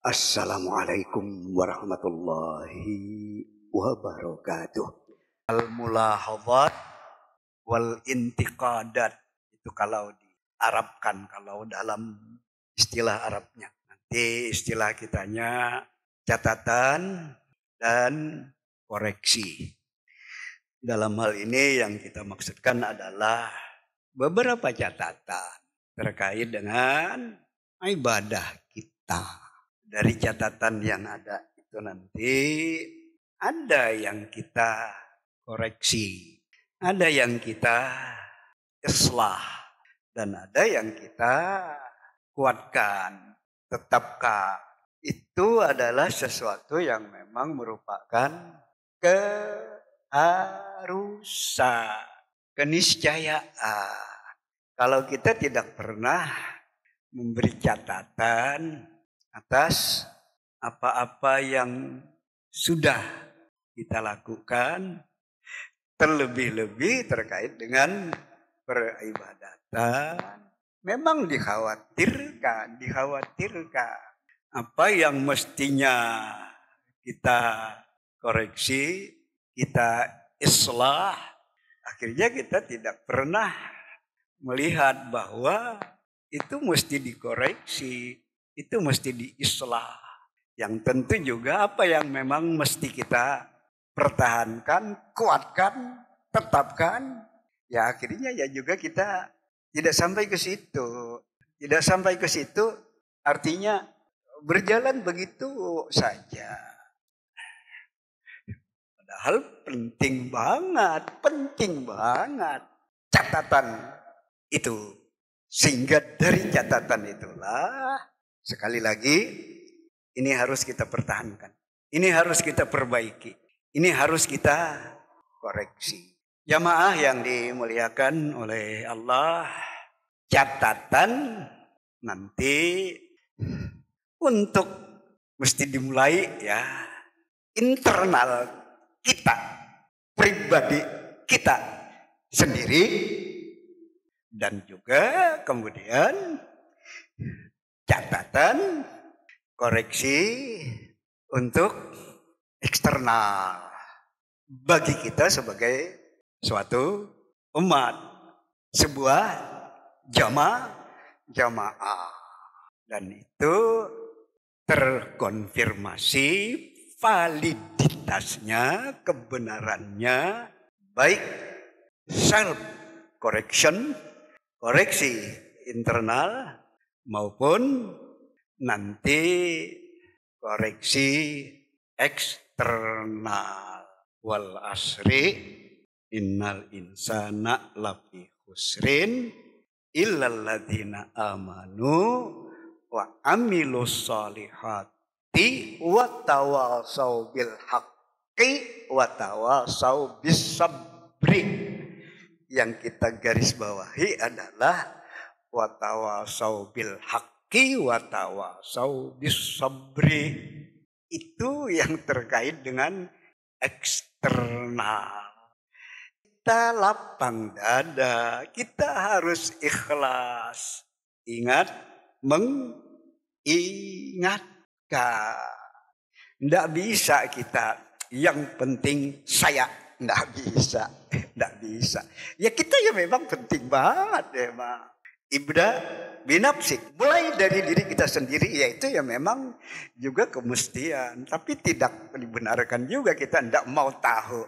Assalamualaikum warahmatullahi wabarakatuh. Al-mulahadhat wal intiqadat. Itu kalau diarabkan, kalau dalam istilah Arabnya. Nanti istilah kitanya catatan dan koreksi. Dalam hal ini yang kita maksudkan adalah beberapa catatan terkait dengan ibadah kita. Dari catatan yang ada itu nanti ada yang kita koreksi, ada yang kita islah, dan ada yang kita kuatkan, tetapkan. Itu adalah sesuatu yang memang merupakan keharusan, keniscayaan. Kalau kita tidak pernah memberi catatan atas apa-apa yang sudah kita lakukan, terlebih-lebih terkait dengan peribadatan, memang dikhawatirkan. Apa yang mestinya kita koreksi, kita islah, akhirnya kita tidak pernah melihat bahwa itu mesti dikoreksi, itu mesti diislah. Yang tentu juga apa yang memang mesti kita pertahankan, kuatkan, tetapkan, ya akhirnya ya juga kita tidak sampai ke situ. Tidak sampai ke situ artinya berjalan begitu saja. Padahal penting banget catatan itu. Sehingga dari catatan itulah, sekali lagi, ini harus kita pertahankan. Ini harus kita perbaiki. Ini harus kita koreksi. Jamaah yang dimuliakan oleh Allah, catatan nanti untuk mesti dimulai ya internal kita, pribadi kita sendiri, dan juga kemudian catatan koreksi untuk eksternal bagi kita sebagai suatu umat, sebuah jamaah, dan itu terkonfirmasi validitasnya, kebenarannya, baik self correction, koreksi internal, maupun nanti koreksi eksternal. Wal asri innal insana lafi khusrin illal ladzina amanu wa amilus solihati wa tawasau bil haqqi wa tawasau bis sabri. Yang kita garis bawahi adalah wa tawasau bil haqqi wa tawasau bis sabri. Itu yang terkait dengan eksternal. Kita lapang dada, kita harus ikhlas. Ingat, mengingatkan. Tidak bisa kita, yang penting saya. Tidak bisa. Ya kita ya memang penting banget ya, Mak. Ibda binafsik, mulai dari diri kita sendiri, yaitu ya memang juga kemestian. Tapi tidak dibenarkan juga, kita tidak mau tahu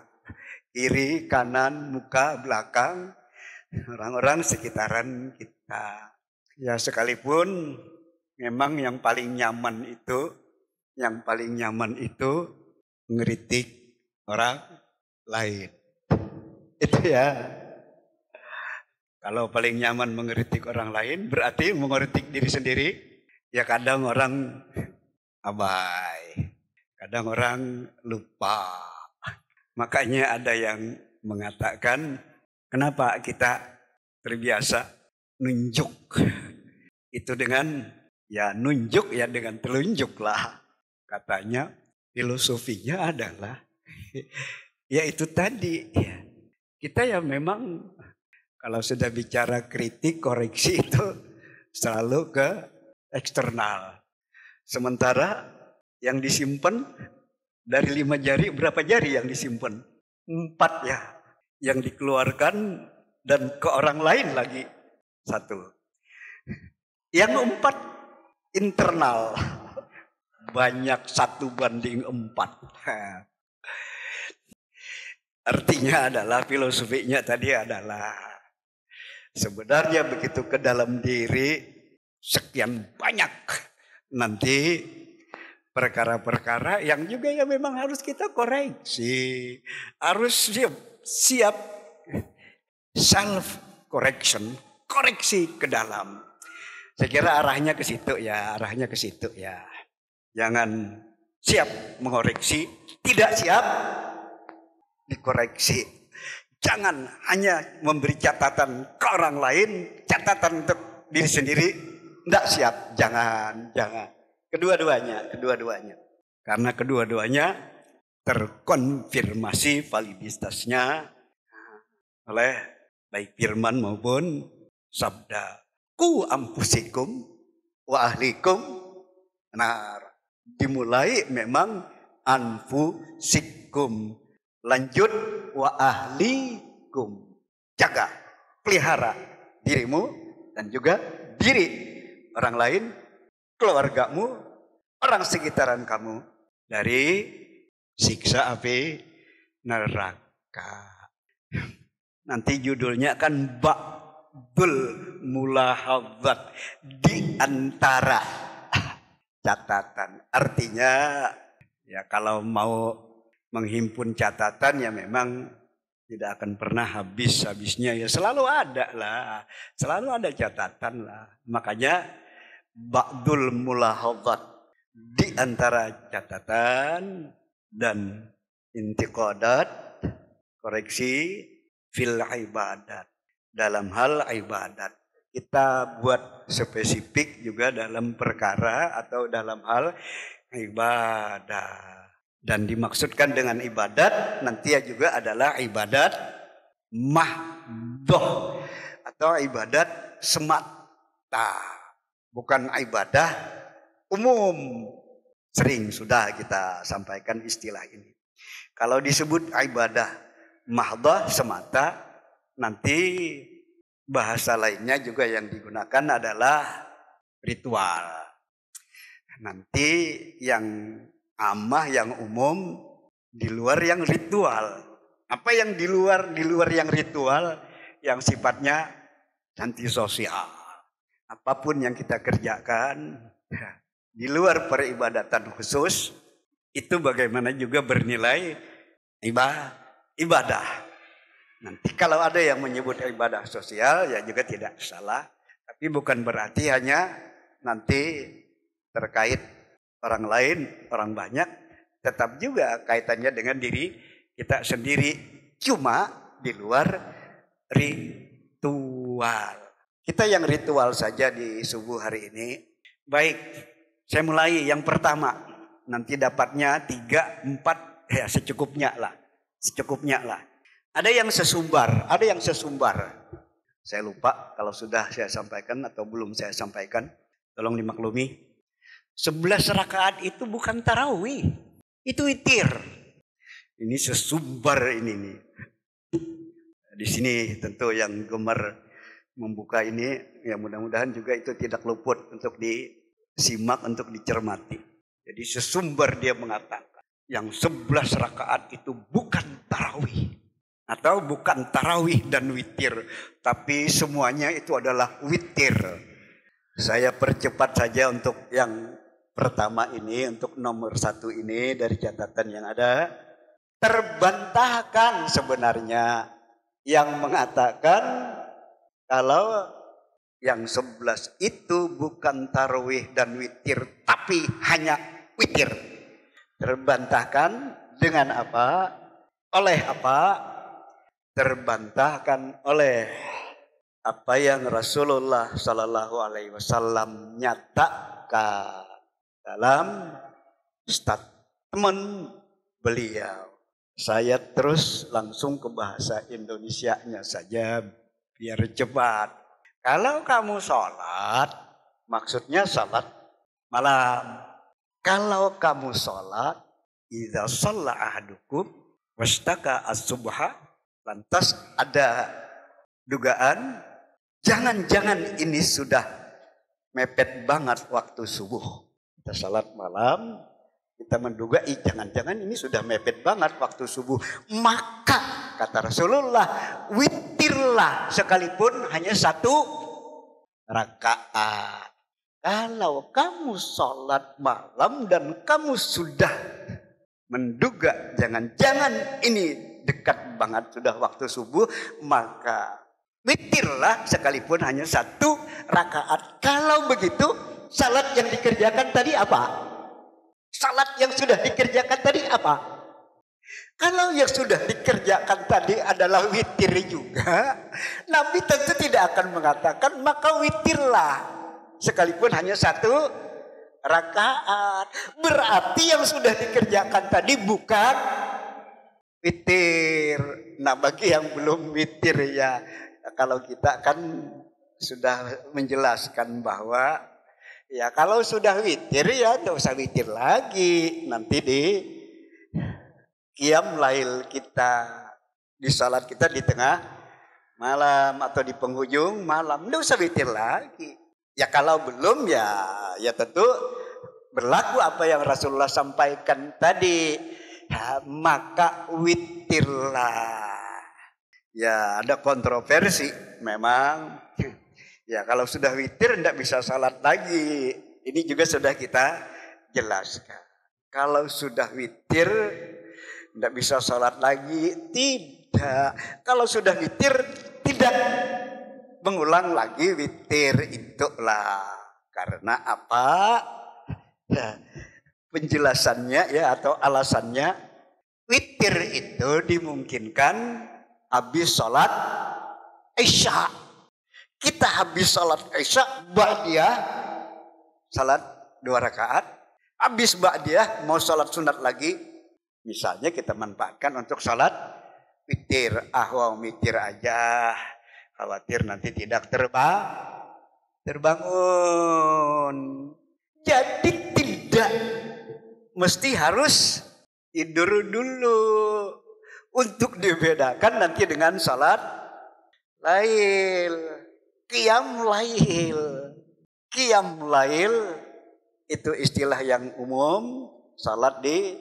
kiri, kanan, muka, belakang orang-orang sekitaran kita. Ya sekalipun memang yang paling nyaman itu ngeritik orang lain. Itu ya. Kalau paling nyaman mengkritik orang lain, berarti mengkritik diri sendiri. Ya kadang orang abai, kadang orang lupa. Makanya ada yang mengatakan, kenapa kita terbiasa nunjuk itu dengan, ya nunjuk ya dengan telunjuk lah. Katanya filosofinya adalah, ya itu tadi. Ya. Kita ya memang kalau sudah bicara kritik, koreksi itu selalu ke eksternal. Sementara yang disimpan dari 5 jari, berapa jari yang disimpan? 4 ya. Yang dikeluarkan dan ke orang lain lagi 1. Yang 4 internal. Banyak 1:4. Artinya adalah, filosofinya tadi adalah, sebenarnya begitu ke dalam diri sekian banyak nanti perkara-perkara yang juga ya memang harus kita koreksi. Harus siap self correction, koreksi ke dalam. Saya kira arahnya ke situ ya, Jangan siap mengoreksi, tidak siap dikoreksi. Jangan hanya memberi catatan ke orang lain, catatan untuk diri sendiri, tidak siap. Jangan. Kedua-duanya. Karena kedua-duanya terkonfirmasi validitasnya oleh baik firman maupun sabda. Ku ampusikum wa ahlikum nar. Dimulai memang anfusikum. Lanjut wa ahlikum. Jaga, pelihara dirimu dan juga diri orang lain, keluargamu, orang sekitaran kamu dari siksa api neraka. Nanti judulnya kan ba'dul mulahadzat, di antara catatan. Artinya ya kalau mau menghimpun catatan ya memang tidak akan pernah habisnya ya, selalu ada catatan lah. Makanya ba'dul mulahadzat, di antara catatan dan intiqadat, koreksi fil ibadat, dalam hal ibadat. Kita buat spesifik juga dalam perkara atau dalam hal ibadah. Dan dimaksudkan dengan ibadat nanti juga adalah ibadat mahdoh atau ibadat semata, bukan ibadah umum. Sering sudah kita sampaikan istilah ini. Kalau disebut ibadah mahdoh semata, nanti bahasa lainnya juga yang digunakan adalah ritual. Nanti yang amah, yang umum, di luar yang ritual. Apa yang di luar yang ritual, yang sifatnya antisosial. Apapun yang kita kerjakan di luar peribadatan khusus, itu bagaimana juga bernilai ibadah. Nanti kalau ada yang menyebut ibadah sosial ya juga tidak salah. Tapi bukan berarti hanya nanti terkait orang lain, orang banyak. Tetap juga kaitannya dengan diri kita sendiri. Cuma di luar ritual. Kita yang ritual saja di subuh hari ini. Baik, saya mulai yang pertama. Nanti dapatnya 3, 4, ya secukupnya lah. Ada yang sesumbar. Saya lupa kalau sudah saya sampaikan atau belum saya sampaikan. Tolong dimaklumi. 11 rakaat itu bukan tarawih. Itu witir. Ini sesumbar ini nih. Di sini tentu yang gemar membuka ini, ya mudah-mudahan juga itu tidak luput untuk disimak, untuk dicermati. Jadi sesumbar dia mengatakan yang 11 rakaat itu bukan tarawih. Atau bukan tarawih dan witir, tapi semuanya itu adalah witir. Saya percepat saja untuk yang pertama ini, untuk nomor 1 ini dari catatan yang ada. Terbantahkan sebenarnya yang mengatakan kalau yang 11 itu bukan tarawih dan witir, tapi hanya witir. Terbantahkan dengan apa? Oleh apa? Terbantahkan oleh apa yang Rasulullah Sallallahu Alaihi Wasallam nyatakan dalam statement beliau. Saya terus langsung ke bahasa Indonesianya saja biar cepat. Kalau kamu sholat, maksudnya sholat malam. Kalau kamu sholat, idza shalla ahadukum wastaka as-subha, lantas ada dugaan, jangan-jangan ini sudah mepet banget waktu subuh. Kita salat malam, kita menduga, jangan-jangan ini sudah mepet banget waktu subuh. Maka kata Rasulullah, witirlah sekalipun hanya 1 rakaat. Kalau kamu sholat malam dan kamu sudah menduga jangan-jangan ini dekat banget sudah waktu subuh, maka witirlah sekalipun hanya 1 rakaat. Kalau begitu, salat yang dikerjakan tadi apa? Salat yang sudah dikerjakan tadi apa? Kalau yang sudah dikerjakan tadi adalah witir juga, Nabi tentu tidak akan mengatakan maka witirlah sekalipun hanya 1 rakaat. Berarti yang sudah dikerjakan tadi bukan witir. Nah, bagi yang belum witir ya, kalau kita kan sudah menjelaskan bahwa ya kalau sudah witir ya tidak usah witir lagi. Nanti di qiyam lail kita, di salat kita di tengah malam atau di penghujung malam, tidak usah witir lagi. Ya kalau belum ya tentu berlaku apa yang Rasulullah sampaikan tadi. Ya, maka witirlah. Ya ada kontroversi memang. Ya kalau sudah witir tidak bisa salat lagi. Ini juga sudah kita jelaskan. Kalau sudah witir tidak bisa salat lagi. Tidak. Kalau sudah witir tidak mengulang lagi witir itulah. Karena apa? Ya, penjelasannya ya atau alasannya, witir itu dimungkinkan habis sholat Isya. Kita habis sholat Isya, ba'diyah sholat 2 rakaat. Habis ba'diyah mau sholat sunat lagi. Misalnya kita manfaatkan untuk sholat witir. Wah witir aja, khawatir nanti tidak terbangun. Jadi tidak mesti harus tidur dulu. Untuk dibedakan nanti dengan salat lail, qiyam lail. Qiyam lail itu istilah yang umum, salat di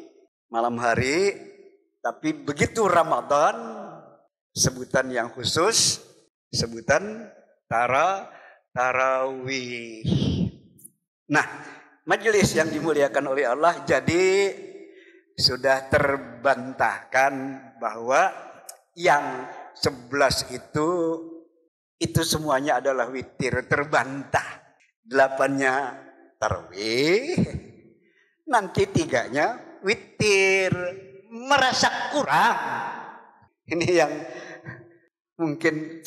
malam hari. Tapi begitu Ramadan, sebutan yang khusus, sebutan tarawih. Nah, majelis yang dimuliakan oleh Allah, jadi sudah terbantahkan bahwa yang 11 itu semuanya adalah witir, terbantah. 8-nya tarawih, nanti 3-nya witir, merasa kurang. Ini yang mungkin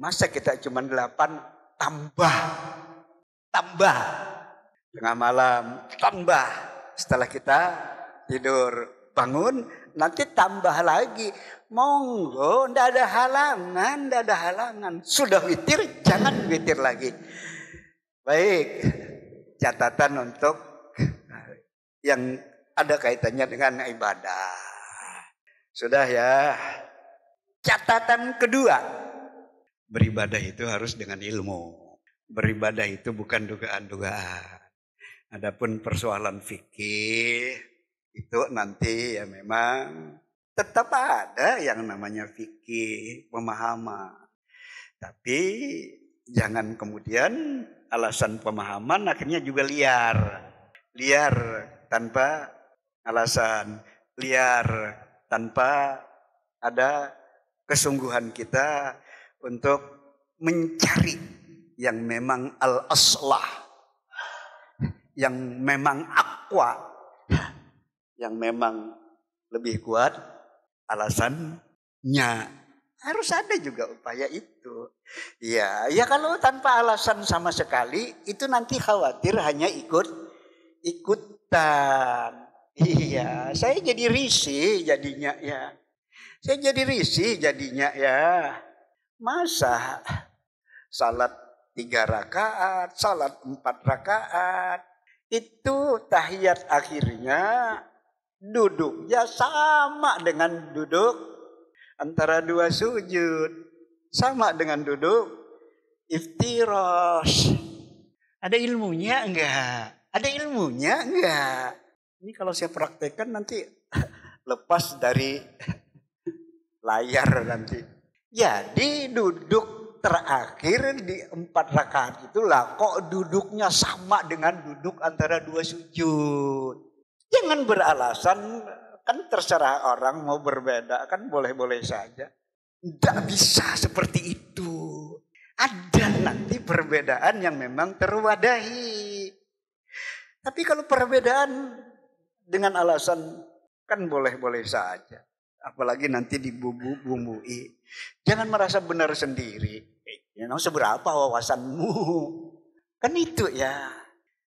masa kita cuma 8 tambah tengah malam, tambah setelah kita tidur bangun, nanti tambah lagi. Monggo, ndak ada halangan. Sudah witir, jangan witir lagi. Baik, catatan untuk yang ada kaitannya dengan ibadah. Sudah ya. Catatan kedua, beribadah itu harus dengan ilmu. Beribadah itu bukan dugaan-dugaan. Adapun persoalan fikih itu nanti ya memang tetap ada yang namanya fikih, pemahaman. Tapi jangan kemudian alasan pemahaman akhirnya juga liar. Liar tanpa alasan, liar tanpa ada kesungguhan kita untuk mencari yang memang al-aslah, yang memang aqwa, yang memang lebih kuat alasannya. Harus ada juga upaya itu. Ya kalau tanpa alasan sama sekali itu nanti khawatir hanya ikutan. Iya, saya jadi risih jadinya ya. Masa salat 3 rakaat, salat 4 rakaat. Itu tahiyat akhirnya duduknya sama dengan duduk antara dua sujud. Sama dengan duduk iftirash. Ada ilmunya enggak? Ada ilmunya enggak? Ini kalau saya praktekkan nanti lepas dari layar nanti. Jadi duduk terakhir di 4 rakaat itulah kok duduknya sama dengan duduk antara dua sujud. Jangan beralasan, kan terserah orang mau berbeda, kan boleh-boleh saja. Tidak bisa seperti itu. Ada nanti perbedaan yang memang terwadahi. Tapi kalau perbedaan dengan alasan kan boleh-boleh saja. Apalagi nanti dibumbu-bumbui. Jangan merasa benar sendiri. Seberapa wawasanmu? Kan itu ya.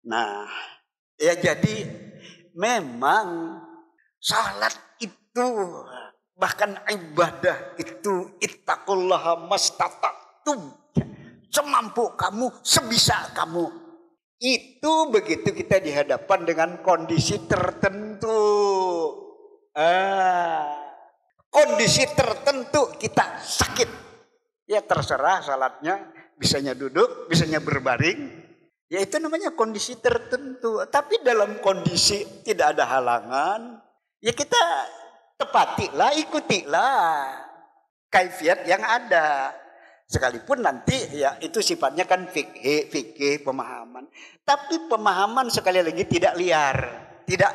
Nah, ya jadi memang salat itu, bahkan ibadah itu, ittaqullaha mastata'tum, semampu kamu, sebisa kamu. Itu begitu kita dihadapan dengan kondisi tertentu. Kondisi tertentu kita sakit. Ya terserah salatnya, bisanya duduk, bisanya berbaring. Ya itu namanya kondisi tertentu. Tapi dalam kondisi tidak ada halangan, ya kita tepatilah, ikutilah kaifiat yang ada. Sekalipun nanti ya itu sifatnya kan fikih pemahaman. Tapi pemahaman sekali lagi tidak liar, tidak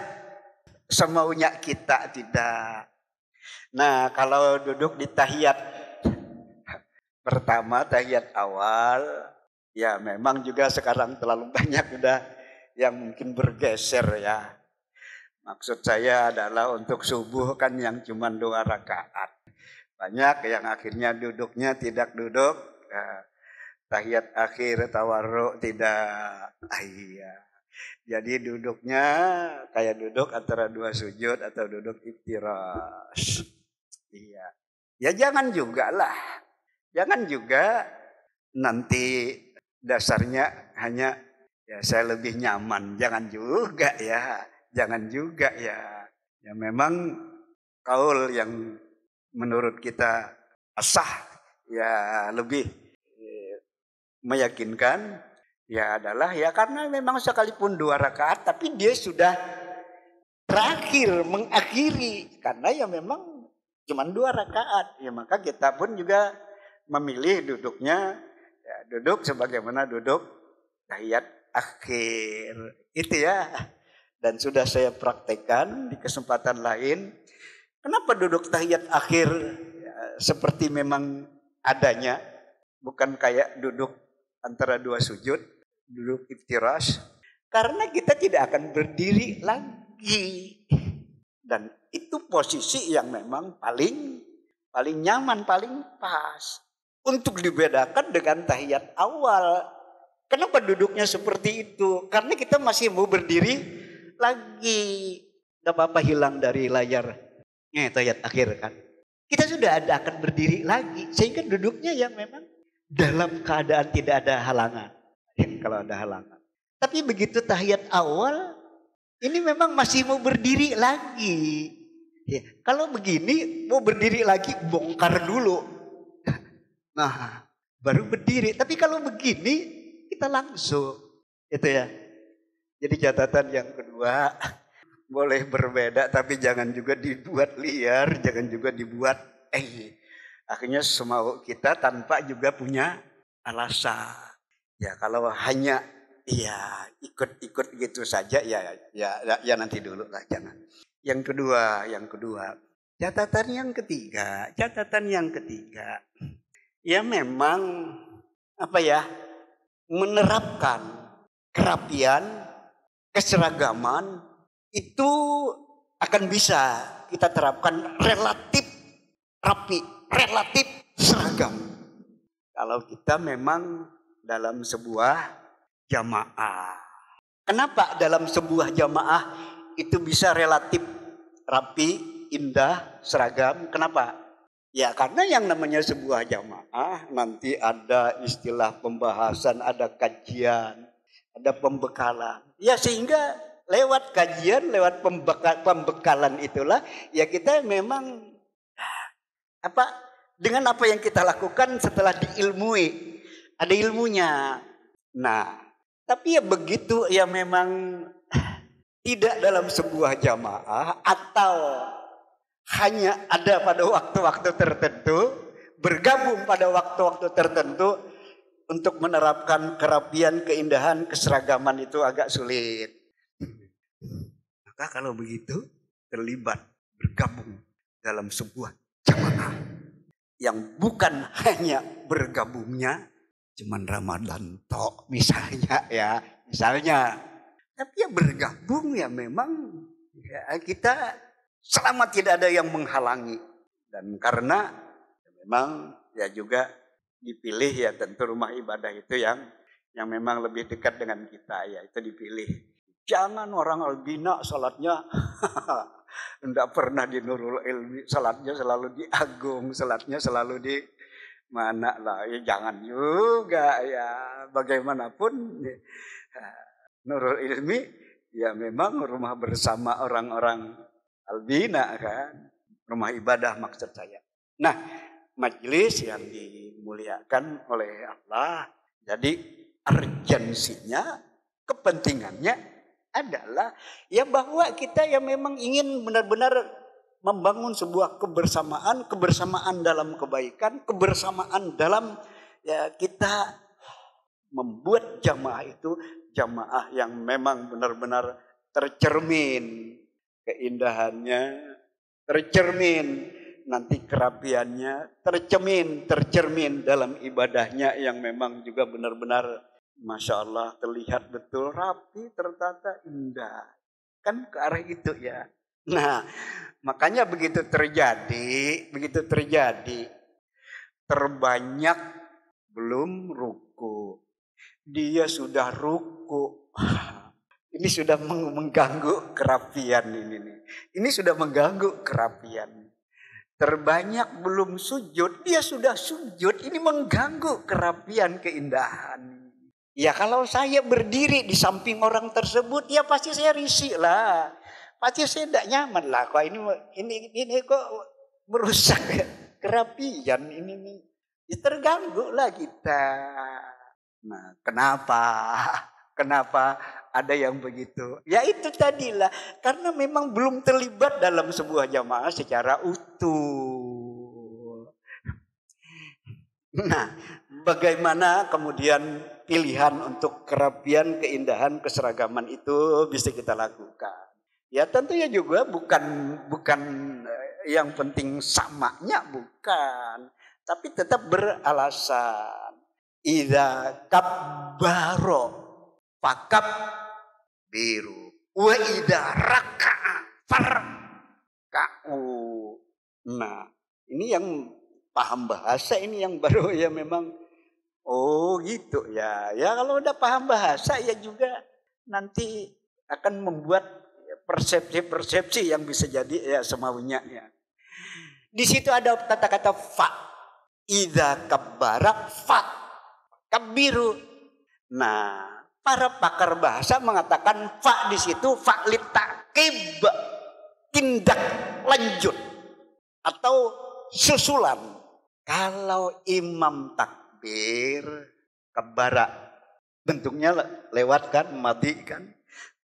semaunya kita, tidak. Nah kalau duduk di tahiyat pertama, tahiyat awal, ya memang juga sekarang terlalu banyak udah yang mungkin bergeser ya. Maksud saya adalah untuk subuh kan yang cuma 2 rakaat. Banyak yang akhirnya duduknya tidak duduk. Tahiyat akhir tawarruk tidak. Iya. Jadi duduknya kayak duduk antara 2 sujud atau duduk iftirash. Iya. Ya jangan juga lah. Jangan juga nanti dasarnya hanya ya saya lebih nyaman. Jangan juga ya. Jangan juga ya. Ya memang kaul yang menurut kita sah ya lebih meyakinkan ya adalah ya karena memang sekalipun 2 rakaat tapi dia sudah terakhir mengakhiri karena ya memang cuma 2 rakaat ya maka kita pun juga memilih duduknya ya, duduk sebagaimana duduk tahiyat akhir itu ya. Dan sudah saya praktekkan di kesempatan lain. Kenapa duduk tahiyat akhir ya, seperti memang adanya, bukan kayak duduk antara 2 sujud, duduk iftirash. Karena kita tidak akan berdiri lagi. Dan itu posisi yang memang paling nyaman, paling pas. Untuk dibedakan dengan tahiyat awal. Kenapa duduknya seperti itu? Karena kita masih mau berdiri lagi. Gak apa-apa hilang dari layar. Tahiyat akhir kan. Kita sudah akan berdiri lagi. Sehingga duduknya yang memang dalam keadaan tidak ada halangan. Kalau ada halangan. Tapi begitu tahiyat awal. Ini memang masih mau berdiri lagi. Ya, kalau begini mau berdiri lagi bongkar dulu. Nah baru berdiri. Tapi kalau begini kita langsung. Itu ya. Jadi catatan yang kedua, boleh berbeda tapi jangan juga dibuat liar, jangan juga dibuat akhirnya semau kita tanpa juga punya alasan. Ya kalau hanya ya ikut-ikut gitu saja ya nanti dulu lah jangan. Yang kedua, catatan yang ketiga. Ya memang menerapkan kerapian keseragaman itu akan bisa kita terapkan relatif rapi, relatif seragam. Kalau kita memang dalam sebuah jamaah. Kenapa dalam sebuah jamaah itu bisa relatif rapi, indah, seragam? Kenapa? Ya karena yang namanya sebuah jamaah nanti ada istilah pembahasan, ada kajian. ada pembekalan. Ya sehingga lewat kajian, lewat pembekalan itulah ya kita memang dengan apa yang kita lakukan setelah diilmui, ada ilmunya. Nah, tapi ya begitu ya memang tidak dalam sebuah jamaah atau hanya ada pada waktu-waktu tertentu, bergabung pada waktu-waktu tertentu untuk menerapkan kerapian, keindahan, keseragaman itu agak sulit. Maka kalau begitu terlibat, bergabung dalam sebuah jamaah yang bukan hanya bergabungnya cuman Ramadan tok misalnya ya, tapi ya bergabung ya memang ya kita selama tidak ada yang menghalangi, dan karena memang ya juga dipilih ya tentu rumah ibadah itu yang memang lebih dekat dengan kita ya itu dipilih. Jangan orang albina salatnya enggak pernah di Nurul Ilmi, salatnya selalu di Agung, salatnya selalu di mana lah, ya jangan juga ya, bagaimanapun Nurul Ilmi ya memang rumah bersama orang-orang albina kan, rumah ibadah maksud saya. Nah, majelis yang dimuliakan oleh Allah, jadi urgensinya, kepentingannya adalah ya bahwa kita yang memang ingin benar-benar membangun sebuah kebersamaan dalam kebaikan, kebersamaan dalam ya kita membuat jamaah itu jamaah yang memang benar-benar tercermin keindahannya, tercermin nanti kerapiannya, tercermin dalam ibadahnya yang memang juga benar-benar Masya Allah terlihat betul rapi, tertata, indah. Kan ke arah itu ya. Nah, makanya begitu terjadi, terbanyak belum ruku. Dia sudah ruku. Ini sudah mengganggu kerapian ini. Ini sudah mengganggu kerapian. Terbanyak belum sujud, dia sudah sujud. Ini mengganggu kerapian, keindahan. Ya kalau saya berdiri di samping orang tersebut, ya pasti saya risih lah. Pasti saya tidak nyaman lah. Kok ini kok merusak kerapian ini nih. Ya terganggu lah kita. Nah, kenapa ada yang begitu? Ya itu tadilah, karena memang belum terlibat dalam sebuah jamaah secara utuh. Nah, bagaimana kemudian pilihan untuk kerapian, keindahan, keseragaman itu bisa kita lakukan? Ya tentunya juga bukan yang penting samanya, bukan, tapi tetap beralasan. Idza kabbaro fakab biru wa idza raka'a farka'u. Nah, ini yang paham bahasa ini yang baru ya memang oh gitu ya. Ya kalau udah paham bahasa ya juga nanti akan membuat persepsi-persepsi yang bisa jadi ya semaunya ya. Di situ ada kata-kata fa. Idza kabbara fa kabiru. Nah, para pakar bahasa mengatakan fa di situ fa'lit ta'qib, tindak lanjut atau susulan. Kalau imam takbir kabbara, bentuknya lewat kan, mati kan.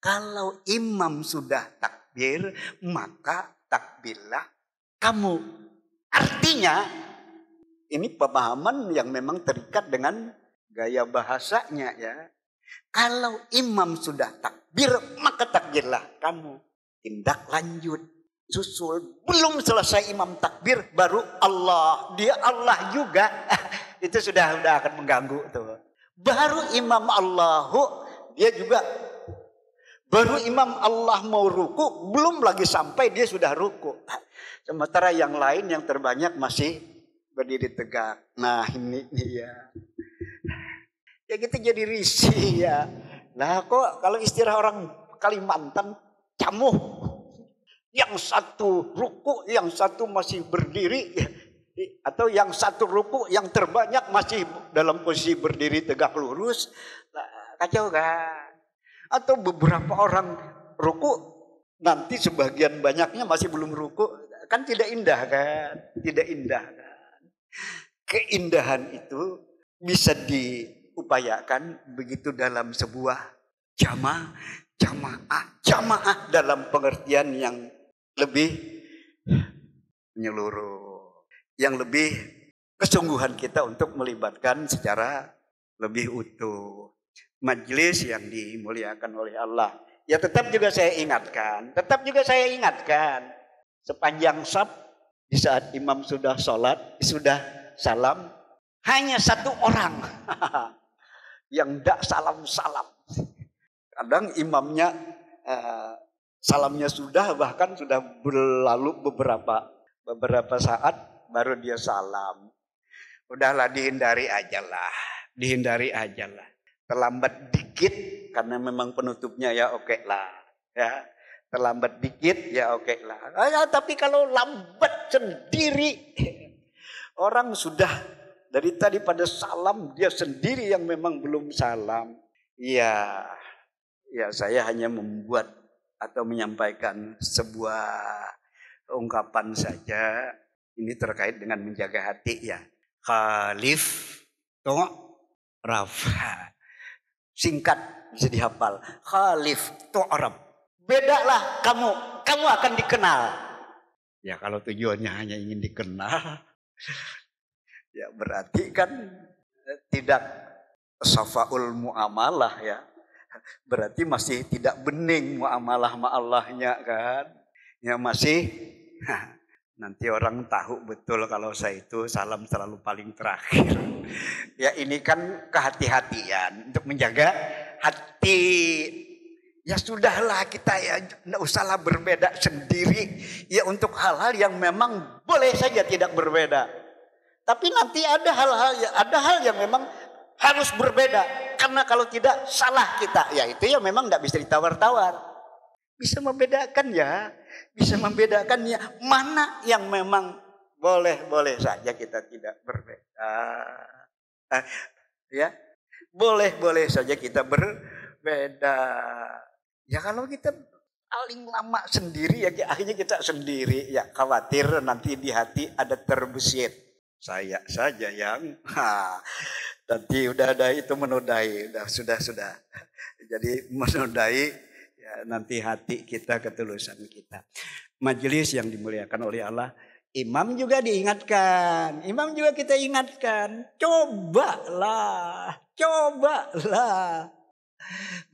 Kalau imam sudah takbir, maka takbirlah kamu. Artinya, ini pemahaman yang memang terikat dengan gaya bahasanya ya. Kalau imam sudah takbir, maka takbirlah kamu. Tindak lanjut, susul. Belum selesai imam takbir, baru Allah. Dia Allah juga. Itu sudah akan mengganggu tuh. Baru imam Allahu, dia juga. Baru imam Allah mau ruku, belum lagi sampai dia sudah ruku. Sementara yang lain yang terbanyak masih berdiri tegak. Nah ini ya. Ya kita jadi risih ya. Nah kok kalau istilah orang Kalimantan camuh. Yang satu ruku, yang satu masih berdiri. Atau yang satu ruku, yang terbanyak masih dalam posisi berdiri tegak lurus. Nah, Kacau kan? Atau beberapa orang ruku, nanti sebagian banyaknya masih belum ruku. Kan tidak indah kan? Tidak indah kan? Keindahan itu bisa diupayakan begitu dalam sebuah jamaah dalam pengertian yang lebih menyeluruh, yang lebih kesungguhan kita untuk melibatkan secara lebih utuh. Majelis yang dimuliakan oleh Allah. Ya tetap juga saya ingatkan, sepanjang saf di saat imam sudah sholat, sudah salam, hanya satu orang yang tidak salam-salam. Kadang imamnya salamnya sudah, bahkan sudah berlalu beberapa saat baru dia salam. Udahlah dihindari aja lah. Terlambat dikit karena memang penutupnya ya oke lah. Ya, terlambat dikit ya oke lah. Tapi kalau lambat sendiri, orang sudah dari tadi pada salam, dia sendiri yang memang belum salam. Ya saya hanya membuat atau menyampaikan sebuah ungkapan saja. Ini terkait dengan menjaga hati ya. Khalif tu'raf. Singkat bisa dihafal. Khalif tu'raf. Bedalah kamu akan dikenal. Ya kalau tujuannya hanya ingin dikenal, ya berarti kan tidak safaul muamalah ya. Berarti masih tidak bening muamalah Allahnya kan. Ya masih nanti orang tahu betul kalau saya itu salam selalu paling terakhir. Ya ini kan kehati-hatian untuk menjaga hati. Ya sudahlah kita ya tidak usahlah berbeda sendiri. Ya untuk hal-hal yang memang boleh saja tidak berbeda. Tapi nanti ada hal yang memang harus berbeda. Karena kalau tidak salah kita. Ya itu ya memang tidak bisa ditawar-tawar. Bisa membedakan ya. Mana yang memang boleh saja kita tidak berbeda. Ya, boleh saja kita berbeda. Ya kalau kita paling lama sendiri ya akhirnya kita sendiri ya khawatir nanti di hati ada terbesit. Saya saja yang nanti udah ada itu menodai, sudah. Jadi menodai ya, nanti hati kita, ketulusan kita. Majelis yang dimuliakan oleh Allah, imam juga diingatkan, imam juga kita ingatkan, cobalah.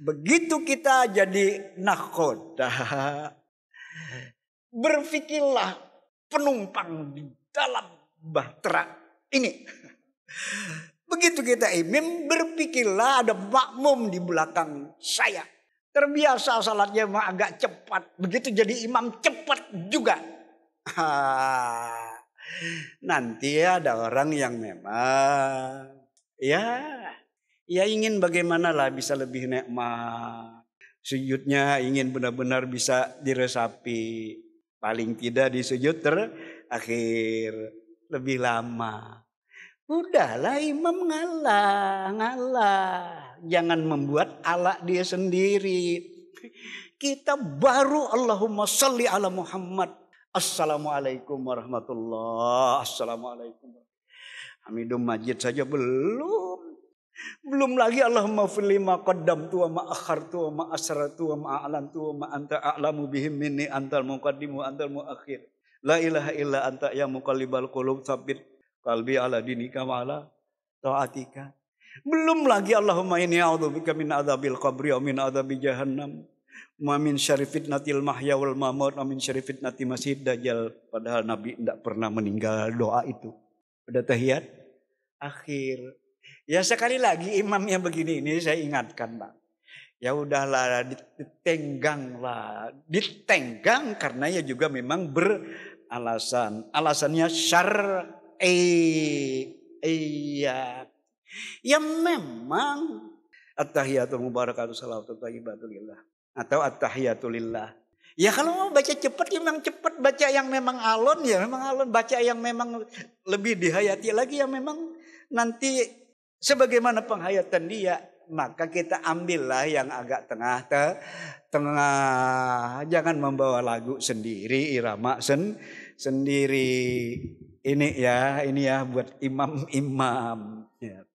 Begitu kita jadi nakhoda, berfikirlah penumpang di dalam bahtera ini. Begitu kita imam, berpikirlah ada makmum di belakang saya. Terbiasa salatnya agak cepat. Begitu jadi imam cepat juga. Nanti ada orang yang memang ya ingin bagaimana lah bisa lebih nikmat. Sujudnya ingin benar-benar bisa diresapi. Paling tidak di sujud terakhir lebih lama. Udahlah imam ngalah. Jangan membuat ala dia sendiri. Kita baru Allahumma sholli ala Muhammad. Assalamualaikum warahmatullahi. Assalamualaikum. Hamidum Majid saja belum. Belum lagi Allahumma fili ma qaddamtu wa ma akhartu wa ma asrartu wa ma a'lantu wa ma anta a'lamu bihim minni antal muqaddimu antal muakhir. La ilaha illa anta ya muqallibal qulub tsabbit qalbi ala dinika wa ala taatika. Belum lagi Allahumma inni a'udzubika min adzabil qabri wa min adzabi jahannam wa min syarri fitnatil mahya wal mamat wa min syarri fitnati masjid dajjal. Padahal Nabi tidak pernah meninggal doa itu pada tahiyat akhir. Ya sekali lagi imamnya begini ini saya ingatkan Bang. Ya udahlah ditenggang karena ya juga memang beralasan. Alasannya syar'i. Iya. Ya memang at-tahiyatu mubarakatuh salawatu thayyibatulillah atau at-tahiyatulillah. Ya kalau mau baca cepat ya memang cepat, baca yang memang alon ya memang alon, baca yang memang lebih dihayati lagi ya memang nanti sebagaimana penghayatan dia maka kita ambillah yang agak tengah. Jangan membawa lagu sendiri, irama sendiri. Ini ya buat imam-imam. Ya.